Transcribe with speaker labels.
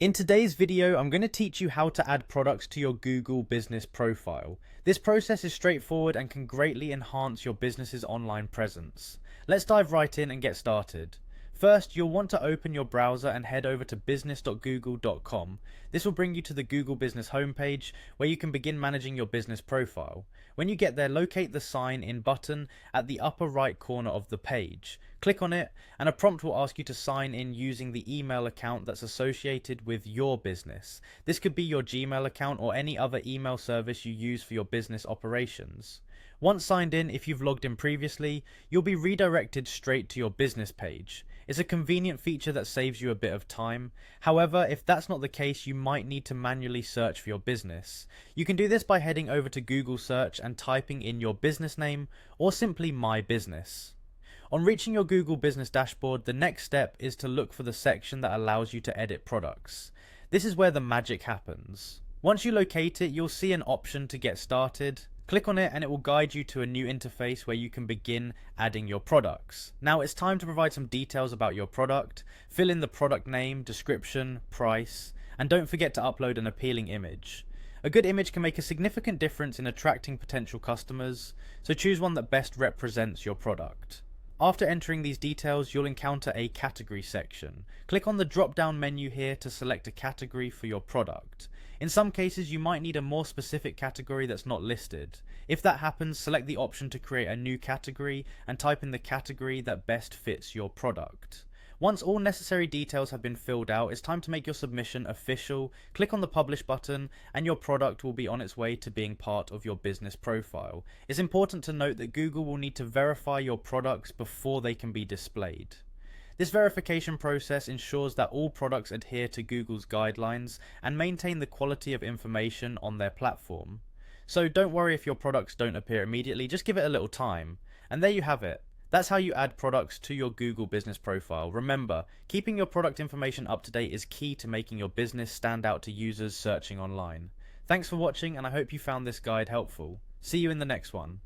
Speaker 1: In today's video, I'm going to teach you how to add products to your Google business profile. This process is straightforward and can greatly enhance your business's online presence. Let's dive right in and get started. First, you'll want to open your browser and head over to business.google.com. This will bring you to the Google Business homepage where you can begin managing your business profile. When you get there, locate the Sign In button at the upper right corner of the page. Click on it and a prompt will ask you to sign in using the email account that's associated with your business. This could be your Gmail account or any other email service you use for your business operations. Once signed in, if you've logged in previously, you'll be redirected straight to your business page. It's a convenient feature that saves you a bit of time. However, if that's not the case, you might need to manually search for your business. You can do this by heading over to Google Search and typing in your business name or simply My Business. On reaching your Google Business dashboard, the next step is to look for the section that allows you to edit products. This is where the magic happens. Once you locate it, you'll see an option to get started. Click on it and it will guide you to a new interface where you can begin adding your products. Now it's time to provide some details about your product. Fill in the product name, description, price, and don't forget to upload an appealing image. A good image can make a significant difference in attracting potential customers, so choose one that best represents your product. After entering these details, you'll encounter a category section. Click on the drop-down menu here to select a category for your product. In some cases, you might need a more specific category that's not listed. If that happens, select the option to create a new category and type in the category that best fits your product. Once all necessary details have been filled out, it's time to make your submission official. Click on the publish button and your product will be on its way to being part of your business profile. It's important to note that Google will need to verify your products before they can be displayed. This verification process ensures that all products adhere to Google's guidelines and maintain the quality of information on their platform. So don't worry if your products don't appear immediately, just give it a little time. And there you have it. That's how you add products to your Google business profile. Remember, keeping your product information up to date is key to making your business stand out to users searching online. Thanks for watching and I hope you found this guide helpful. See you in the next one.